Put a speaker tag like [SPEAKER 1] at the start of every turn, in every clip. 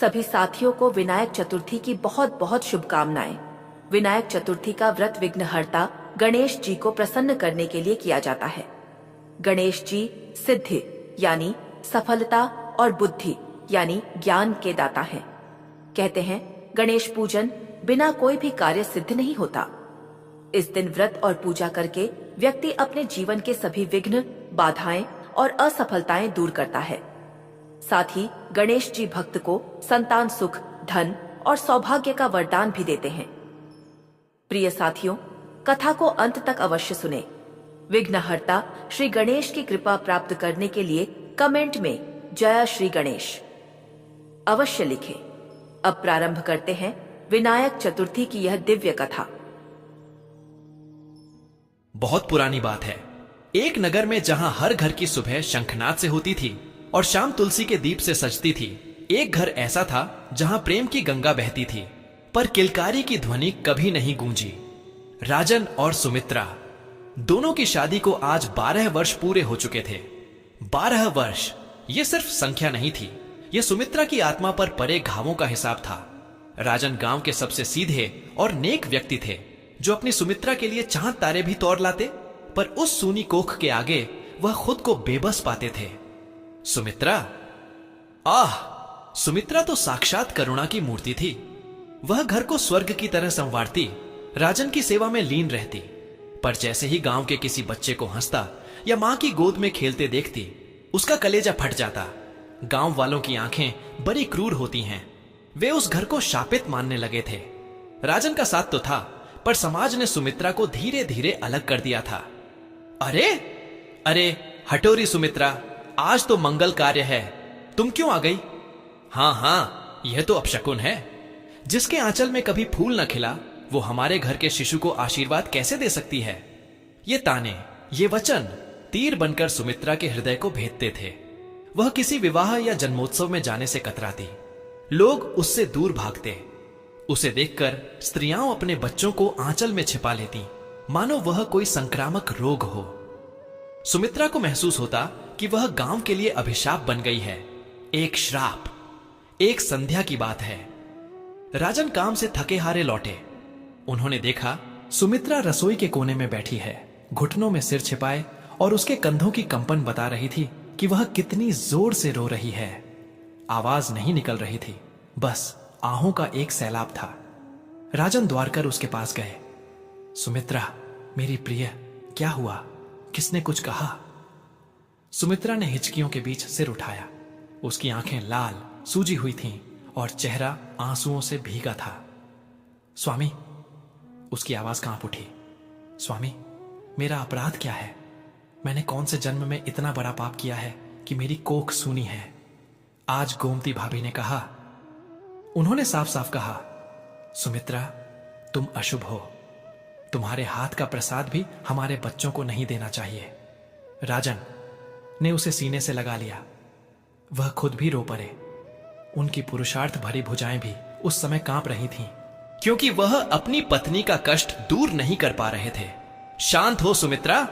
[SPEAKER 1] सभी साथियों को विनायक चतुर्थी की बहुत बहुत शुभकामनाएं। विनायक चतुर्थी का व्रत विघ्नहर्ता गणेश जी को प्रसन्न करने के लिए किया जाता है। गणेश जी सिद्धि यानी सफलता और बुद्धि यानी ज्ञान के दाता हैं। कहते हैं गणेश पूजन बिना कोई भी कार्य सिद्ध नहीं होता। इस दिन व्रत और पूजा करके व्यक्ति अपने जीवन के सभी विघ्न, बाधाएं और असफलताएं दूर करता है। साथ ही गणेश जी भक्त को संतान सुख, धन और सौभाग्य का वरदान भी देते हैं। प्रिय साथियों, कथा को अंत तक अवश्य सुने। विघ्नहर्ता श्री गणेश की कृपा प्राप्त करने के लिए कमेंट में जय श्री गणेश अवश्य लिखें। अब प्रारंभ करते हैं विनायक चतुर्थी की यह दिव्य कथा।
[SPEAKER 2] बहुत पुरानी बात है। एक नगर में जहां हर घर की सुबह शंखनाद से होती थी और शाम तुलसी के दीप से सजती थी, एक घर ऐसा था जहां प्रेम की गंगा बहती थी, पर किलकारी की ध्वनि कभी नहीं गूंजी। राजन और सुमित्रा दोनों की शादी को आज 12 वर्ष पूरे हो चुके थे। 12 वर्ष ये सिर्फ संख्या नहीं थी, ये सुमित्रा की आत्मा पर पड़े घावों का हिसाब था। राजन गांव के सबसे सीधे और नेक व्यक्ति थे, जो अपनी सुमित्रा के लिए चांद तारे भी तोड़ लाते, पर उस सूनी कोख के आगे वह खुद को बेबस पाते थे। सुमित्रा, सुमित्रा तो साक्षात करुणा की मूर्ति थी। वह घर को स्वर्ग की तरह संवारती, राजन की सेवा में लीन रहती, पर जैसे ही गांव के किसी बच्चे को हंसता या मां की गोद में खेलते देखती, उसका कलेजा फट जाता। गांव वालों की आंखें बड़ी क्रूर होती हैं। वे उस घर को शापित मानने लगे थे। राजन का साथ तो था, पर समाज ने सुमित्रा को धीरे धीरे अलग कर दिया था। अरे अरे हटोरी सुमित्रा, आज तो मंगल कार्य है, तुम क्यों आ गई? हाँ, यह तो अपशकुन है। जिसके आंचल में कभी फूल न खिला, वो हमारे घर के शिशु को आशीर्वाद कैसे दे सकती है? ये ताने, ये वचन तीर बनकर सुमित्रा के हृदय को भेदते थे। वह किसी विवाह या जन्मोत्सव में जाने से कतराती। लोग उससे दूर भागते। उसे देखकर स्त्रियां अपने बच्चों को आंचल में छिपा लेती, मानो वह कोई संक्रामक रोग हो। सुमित्रा को महसूस होता कि वह गांव के लिए अभिशाप बन गई है, एक श्राप। एक संध्या की बात है। राजन काम से थके हारे लौटे। उन्होंने देखा सुमित्रा रसोई के कोने में बैठी है, घुटनों में सिर छिपाए, और उसके कंधों की कंपन बता रही थी कि वह कितनी जोर से रो रही है। आवाज नहीं निकल रही थी, बस आहों का एक सैलाब था। राजन द्वार कर उसके पास गए। सुमित्रा, मेरी प्रिय, क्या हुआ? किसने कुछ कहा? सुमित्रा ने हिचकियों के बीच सिर उठाया। उसकी आंखें लाल सूजी हुई थीं और चेहरा आंसुओं से भीगा था। स्वामी, उसकी आवाज कांप उठी। स्वामी, मेरा अपराध क्या है? मैंने कौन से जन्म में इतना बड़ा पाप किया है कि मेरी कोख सूनी है? आज गोमती भाभी ने कहा, उन्होंने साफ साफ कहा, सुमित्रा, तुम अशुभ हो। तुम्हारे हाथ का प्रसाद भी हमारे बच्चों को नहीं देना चाहिए। राजन ने उसे सीने से लगा लिया। वह खुद भी रो पड़े। उनकी पुरुषार्थ भरी भुजाएं भी उस समय कांप रही थीं, क्योंकि वह अपनी पत्नी का कष्ट दूर नहीं कर पा रहे थे। शांत हो सुमित्रा,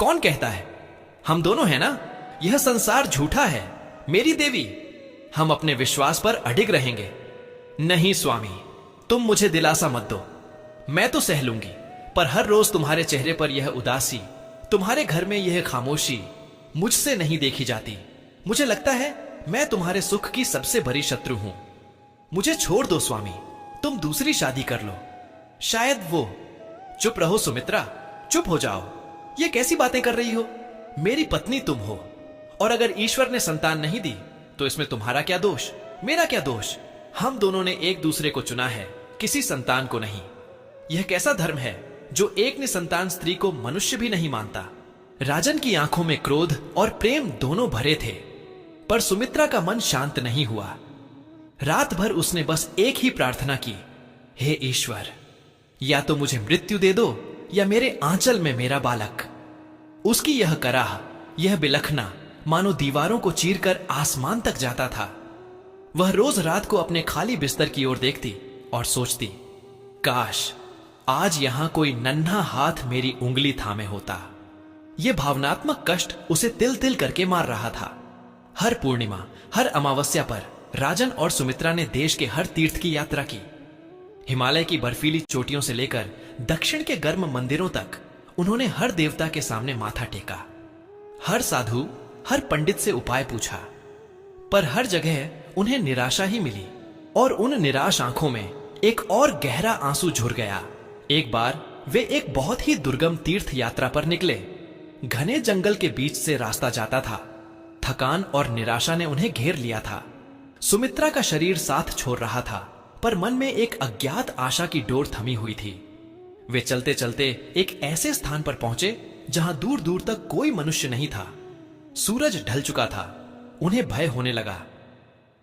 [SPEAKER 2] कौन कहता है? हम दोनों हैं ना? यह संसार झूठा है मेरी देवी, हम अपने विश्वास पर अडिग रहेंगे। नहीं स्वामी, तुम मुझे दिलासा मत दो। मैं तो सह लूंगी, पर हर रोज तुम्हारे चेहरे पर यह उदासी, तुम्हारे घर में यह खामोशी मुझसे नहीं देखी जाती। मुझे लगता है मैं तुम्हारे सुख की सबसे बड़ी शत्रु हूं। मुझे छोड़ दो स्वामी, तुम दूसरी शादी कर लो। शायद वो। चुप रहो सुमित्रा, चुप हो जाओ। ये कैसी बातें कर रही हो? मेरी पत्नी तुम हो, और अगर ईश्वर ने संतान नहीं दी तो इसमें तुम्हारा क्या दोष, मेरा क्या दोष? हम दोनों ने एक दूसरे को चुना है, किसी संतान को नहीं। यह कैसा धर्म है जो एक निसंतान स्त्री को मनुष्य भी नहीं मानता? राजन की आंखों में क्रोध और प्रेम दोनों भरे थे, पर सुमित्रा का मन शांत नहीं हुआ। रात भर उसने बस एक ही प्रार्थना की, हे ईश्वर, या तो मुझे मृत्यु दे दो या मेरे आंचल में मेरा बालक। उसकी यह कराह, यह बिलखना मानो दीवारों को चीरकर आसमान तक जाता था। वह रोज रात को अपने खाली बिस्तर की ओर देखती और सोचती, काश आज यहां कोई नन्हा हाथ मेरी उंगली थामे होता। यह भावनात्मक कष्ट उसे तिल तिल करके मार रहा था। हर पूर्णिमा, हर अमावस्या पर राजन और सुमित्रा ने देश के हर तीर्थ की यात्रा की। हिमालय की बर्फीली चोटियों से लेकर दक्षिण के गर्म मंदिरों तक उन्होंने हर देवता के सामने माथा टेका। हर साधु, हर पंडित से उपाय पूछा, पर हर जगह उन्हें निराशा ही मिली। और उन निराश आंखों में एक और गहरा आंसू झुर गया। एक बार वे एक बहुत ही दुर्गम तीर्थ यात्रा पर निकले। घने जंगल के बीच से रास्ता जाता था। थकान और निराशा ने उन्हें घेर लिया था। सुमित्रा का शरीर साथ छोड़ रहा था, पर मन में एक अज्ञात आशा की डोर थमी हुई थी। वे चलते चलते एक ऐसे स्थान पर पहुंचे जहां दूर दूर तक कोई मनुष्य नहीं था। सूरज ढल चुका था। उन्हें भय होने लगा।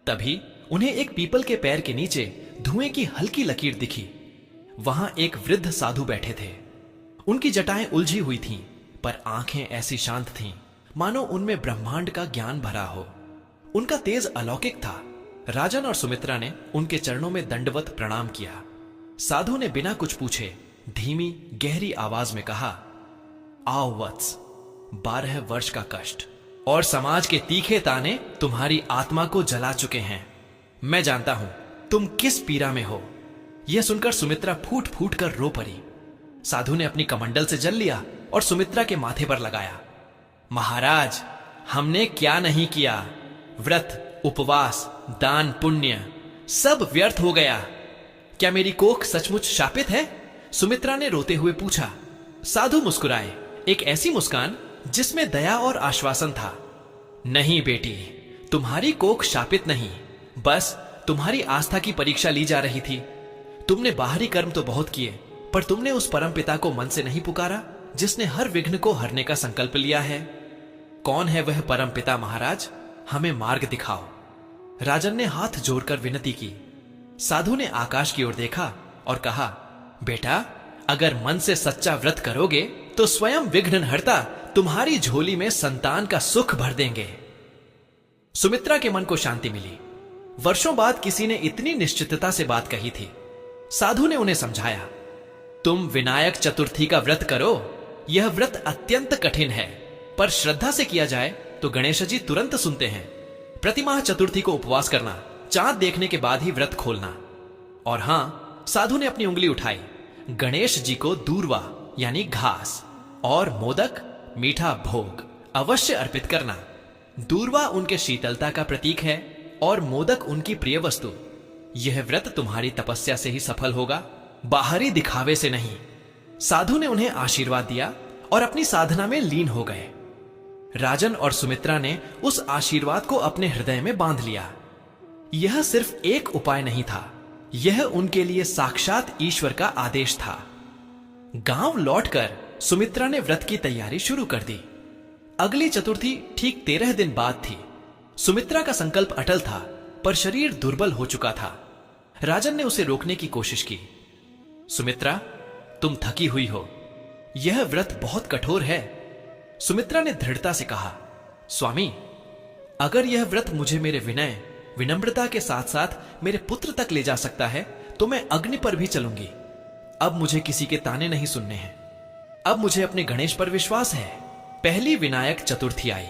[SPEAKER 2] तभी उन्हें एक पीपल के पैर के नीचे धुएं की हल्की लकीर दिखी। वहां एक वृद्ध साधु बैठे थे। उनकी जटाएं उलझी हुई थीं, पर आंखें ऐसी शांत थीं मानो उनमें ब्रह्मांड का ज्ञान भरा हो। उनका तेज अलौकिक था। राजन और सुमित्रा ने उनके चरणों में दंडवत प्रणाम किया। साधु ने बिना कुछ पूछे धीमी गहरी आवाज में कहा, आओ वत्स, 12 वर्ष का कष्ट और समाज के तीखे ताने तुम्हारी आत्मा को जला चुके हैं। मैं जानता हूं तुम किस पीड़ा में हो। यह सुनकर सुमित्रा फूट फूट कर रो पड़ी। साधु ने अपनी कमंडल से जल लिया और सुमित्रा के माथे पर लगाया। महाराज, हमने क्या नहीं किया। व्रत, उपवास, दान, पुण्य सब व्यर्थ हो गया। क्या मेरी कोख सचमुच शापित है? सुमित्रा ने रोते हुए पूछा। साधु मुस्कुराए, एक ऐसी मुस्कान जिसमें दया और आश्वासन था। नहीं बेटी, तुम्हारी कोख शापित नहीं, बस तुम्हारी आस्था की परीक्षा ली जा रही थी। तुमने बाहरी कर्म तो बहुत किए, पर तुमने उस परम पिता को मन से नहीं पुकारा जिसने हर विघ्न को हरने का संकल्प लिया है। कौन है वह परम पिता महाराज? हमें मार्ग दिखाओ। राजन ने हाथ जोड़कर विनती की। साधु ने आकाश की ओर देखा और कहा, बेटा, अगर मन से सच्चा व्रत करोगे तो स्वयं विघ्नहर्ता तुम्हारी झोली में संतान का सुख भर देंगे। सुमित्रा के मन को शांति मिली। वर्षों बाद किसी ने इतनी निश्चितता से बात कही थी। साधु ने उन्हें समझाया, तुम विनायक चतुर्थी का व्रत करो। यह व्रत अत्यंत कठिन है, पर श्रद्धा से किया जाए तो गणेश जी तुरंत सुनते हैं। प्रतिमाह चतुर्थी को उपवास करना, चांद देखने के बाद ही व्रत खोलना। और हां, साधु ने अपनी उंगली उठाई। गणेश जी को दूर्वा यानी घास और मोदक मीठा भोग अवश्य अर्पित करना। दूर्वा उनके शीतलता का प्रतीक है और मोदक उनकी प्रिय वस्तु। यह व्रत तुम्हारी तपस्या से ही सफल होगा, बाहरी दिखावे से नहीं। साधु ने उन्हें आशीर्वाद दिया और अपनी साधना में लीन हो गए। राजन और सुमित्रा ने उस आशीर्वाद को अपने हृदय में बांध लिया। यह सिर्फ एक उपाय नहीं था, यह उनके लिए साक्षात ईश्वर का आदेश था। गांव लौटकर सुमित्रा ने व्रत की तैयारी शुरू कर दी। अगली चतुर्थी ठीक 13 दिन बाद थी। सुमित्रा का संकल्प अटल था, पर शरीर दुर्बल हो चुका था। राजन ने उसे रोकने की कोशिश की। सुमित्रा, तुम थकी हुई हो। यह व्रत बहुत कठोर है। सुमित्रा ने दृढ़ता से कहा, स्वामी, अगर यह व्रत मुझे मेरे विनय, विनम्रता के साथ साथ मेरे पुत्र तक ले जा सकता है तो मैं अग्नि पर भी चलूंगी। अब मुझे किसी के ताने नहीं सुनने हैं। अब मुझे अपने गणेश पर विश्वास है। पहली विनायक चतुर्थी आई।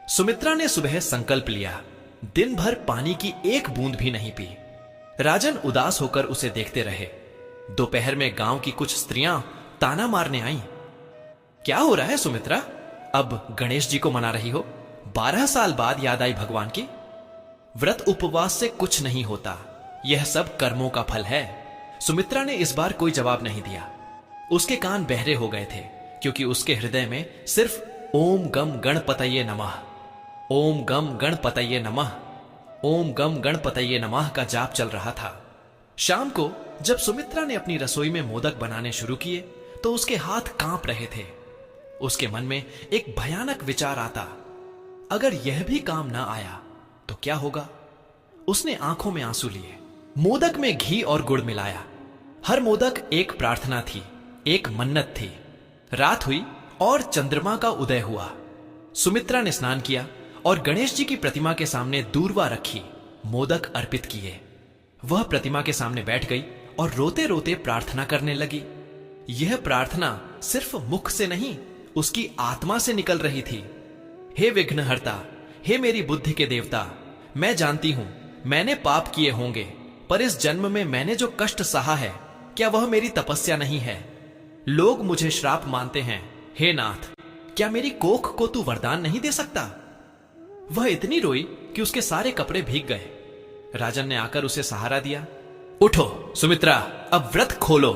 [SPEAKER 2] सुमित्रा ने सुबह संकल्प लिया। दिन भर पानी की एक बूंद भी नहीं पी। राजन उदास होकर उसे देखते रहे। दोपहर में गांव की कुछ स्त्रियां ताना मारने आईं। क्या हो रहा है सुमित्रा? अब गणेश जी को मना रही हो? 12 साल बाद याद आई भगवान की? व्रत उपवास से कुछ नहीं होता, यह सब कर्मों का फल है। सुमित्रा ने इस बार कोई जवाब नहीं दिया। उसके कान बहरे हो गए थे, क्योंकि उसके हृदय में सिर्फ ओम गम गणपतये नमः, ओम गम गणपतये नमः, ओम गम गणपतये नमः का जाप चल रहा था। शाम को जब सुमित्रा ने अपनी रसोई में मोदक बनाने शुरू किए तो उसके हाथ कांप रहे थे। उसके मन में एक भयानक विचार आता, अगर यह भी काम ना आया तो क्या होगा? उसने आंखों में आंसू लिए। मोदक में घी और गुड़ मिलाया। हर मोदक एक प्रार्थना थी, एक मन्नत थी। रात हुई और चंद्रमा का उदय हुआ। सुमित्रा ने स्नान किया और गणेश जी की प्रतिमा के सामने दूर्वा रखी, मोदक अर्पित किए। वह प्रतिमा के सामने बैठ गई और रोते रोते प्रार्थना करने लगी। यह प्रार्थना सिर्फ मुख से नहीं, उसकी आत्मा से निकल रही थी। हे विघ्नहर्ता, हे मेरी बुद्धि के देवता, मैं जानती हूं मैंने पाप किए होंगे, पर इस जन्म में मैंने जो कष्ट सहा है, क्या वह मेरी तपस्या नहीं है? लोग मुझे श्राप मानते हैं। हे नाथ, क्या मेरी कोख को तू वरदान नहीं दे सकता? वह इतनी रोई कि उसके सारे कपड़े भीग गए। राजन ने आकर उसे सहारा दिया। उठो सुमित्रा, अब व्रत खोलो।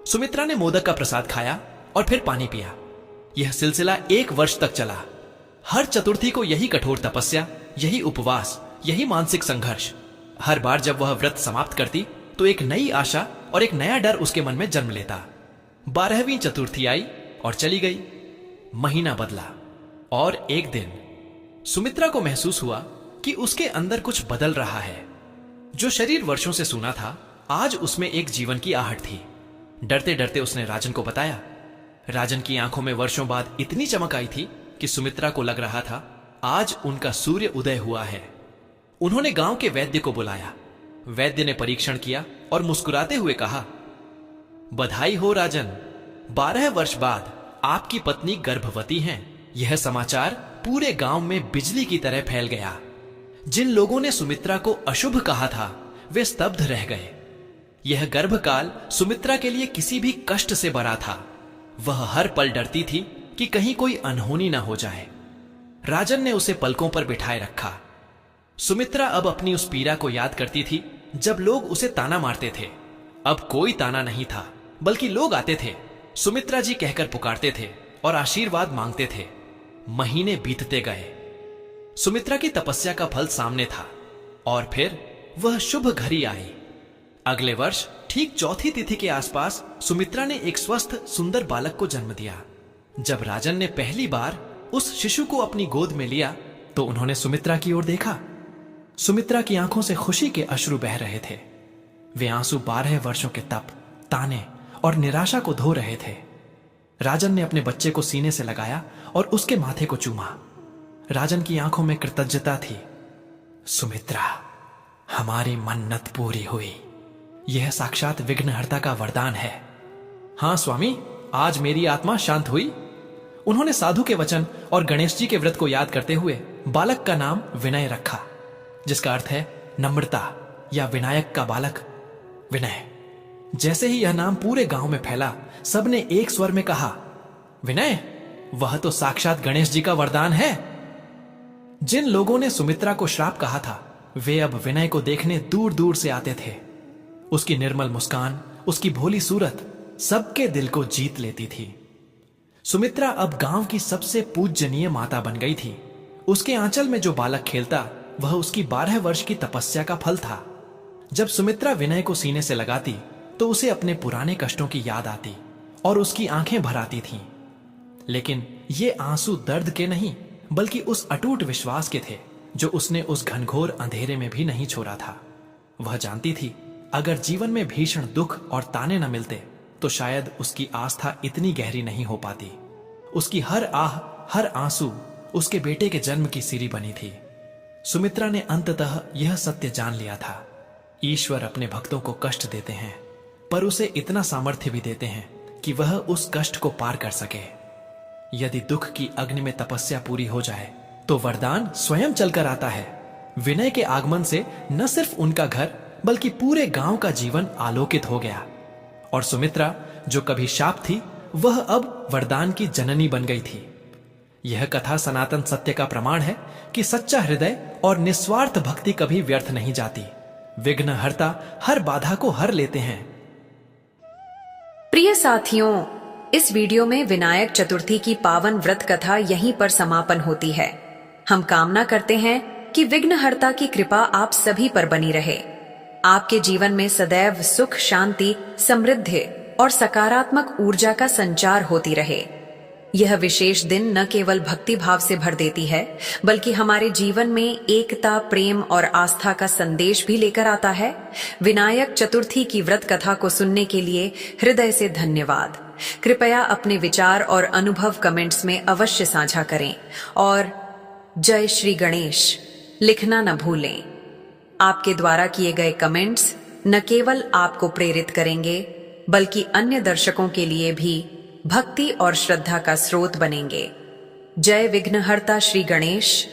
[SPEAKER 2] सुमित्रा ने मोदक का प्रसाद खाया और फिर पानी पिया। यह सिलसिला 1 वर्ष तक चला। हर चतुर्थी को यही कठोर तपस्या, यही उपवास, यही मानसिक संघर्ष। हर बार जब वह व्रत समाप्त करती तो एक नई आशा और एक नया डर उसके मन में जन्म लेता। 12वीं चतुर्थी आई और चली गई। महीना बदला और एक दिन सुमित्रा को महसूस हुआ कि उसके अंदर कुछ बदल रहा है। जो शरीर वर्षों से सूना था, आज उसमें एक जीवन की आहट थी। डरते डरते उसने राजन को बताया। राजन की आंखों में वर्षों बाद इतनी चमक आई थी कि सुमित्रा को लग रहा था आज उनका सूर्य उदय हुआ है। उन्होंने गांव के वैद्य को बुलाया। वैद्य ने परीक्षण किया और मुस्कुराते हुए कहा, बधाई हो राजन, 12 वर्ष बाद आपकी पत्नी गर्भवती हैं। यह समाचार पूरे गांव में बिजली की तरह फैल गया। जिन लोगों ने सुमित्रा को अशुभ कहा था, वे स्तब्ध रह गए। यह गर्भकाल सुमित्रा के लिए किसी भी कष्ट से भरा था। वह हर पल डरती थी कि कहीं कोई अनहोनी न हो जाए। राजन ने उसे पलकों पर बिठाए रखा। सुमित्रा अब अपनी उस पीड़ा को याद करती थी जब लोग उसे ताना मारते थे। अब कोई ताना नहीं था, बल्कि लोग आते थे, सुमित्रा जी कहकर पुकारते थे और आशीर्वाद मांगते थे। महीने बीतते गए। सुमित्रा की तपस्या का फल सामने था और फिर वह शुभ घड़ी आई। अगले वर्ष ठीक चौथी तिथि के आसपास सुमित्रा ने एक स्वस्थ सुंदर बालक को जन्म दिया। जब राजन ने पहली बार उस शिशु को अपनी गोद में लिया तो उन्होंने सुमित्रा की ओर देखा। सुमित्रा की आंखों से खुशी के अश्रु बह रहे थे। वे आंसू 12 वर्षों के तप, ताने और निराशा को धो रहे थे। राजन ने अपने बच्चे को सीने से लगाया और उसके माथे को चूमा। राजन की आंखों में कृतज्ञता थी। सुमित्रा, हमारी मन्नत पूरी हुई। यह साक्षात विघ्नहर्ता का वरदान है। हां स्वामी, आज मेरी आत्मा शांत हुई। उन्होंने साधु के वचन और गणेश जी के व्रत को याद करते हुए बालक का नाम विनय रखा, जिसका अर्थ है नम्रता या विनायक का बालक, विनय। जैसे ही यह नाम पूरे गांव में फैला, सबने एक स्वर में कहा, विनय, वह तो साक्षात गणेश जी का वरदान है। जिन लोगों ने सुमित्रा को श्राप कहा था, वे अब विनय को देखने दूर दूर से आते थे। उसकी निर्मल मुस्कान, उसकी भोली सूरत सबके दिल को जीत लेती थी। सुमित्रा अब गांव की सबसे पूजनीय माता बन गई थी। उसके आंचल में जो बालक खेलता, वह उसकी 12 वर्ष की तपस्या का फल था। जब सुमित्रा विनय को सीने से लगाती तो उसे अपने पुराने कष्टों की याद आती और उसकी आंखें भर आती थीं। लेकिन ये आंसू दर्द के नहीं, बल्कि उस अटूट विश्वास के थे जो उसने उस घनघोर अंधेरे में भी नहीं छोड़ा था। वह जानती थी, अगर जीवन में भीषण दुख और ताने न मिलते तो शायद उसकी आस्था इतनी गहरी नहीं हो पाती। उसकी हर आह, हर आंसू उसके बेटे के जन्म की सीढ़ी बनी थी। सुमित्रा ने अंततः यह सत्य जान लिया था, ईश्वर अपने भक्तों को कष्ट देते हैं, पर उसे इतना सामर्थ्य भी देते हैं कि वह उस कष्ट को पार कर सके। यदि दुख की अग्नि में तपस्या पूरी हो जाए तो वरदान स्वयं चलकर आता है। विनय के आगमन से न सिर्फ उनका घर बल्कि पूरे गांव का जीवन आलोकित हो गया और सुमित्रा, जो कभी शाप थी, वह अब वरदान की जननी बन गई थी। यह कथा सनातन सत्य का प्रमाण है कि सच्चा हृदय और निस्वार्थ भक्ति कभी व्यर्थ नहीं जाती। विघ्नहर्ता हर बाधा को हर लेते हैं।
[SPEAKER 3] प्रिय साथियों, इस वीडियो में विनायक चतुर्थी की पावन व्रत कथा यहीं पर समापन होती है। हम कामना करते हैं कि विघ्नहर्ता की कृपा आप सभी पर बनी रहे। आपके जीवन में सदैव सुख, शांति, समृद्धि और सकारात्मक ऊर्जा का संचार होती रहे। यह विशेष दिन न केवल भक्ति भाव से भर देती है, बल्कि हमारे जीवन में एकता, प्रेम और आस्था का संदेश भी लेकर आता है। विनायक चतुर्थी की व्रत कथा को सुनने के लिए हृदय से धन्यवाद। कृपया अपने विचार और अनुभव कमेंट्स में अवश्य साझा करें और जय श्री गणेश लिखना न भूलें। आपके द्वारा किए गए कमेंट्स न केवल आपको प्रेरित करेंगे, बल्कि अन्य दर्शकों के लिए भी भक्ति और श्रद्धा का स्रोत बनेंगे। जय विघ्नहर्ता श्री गणेश।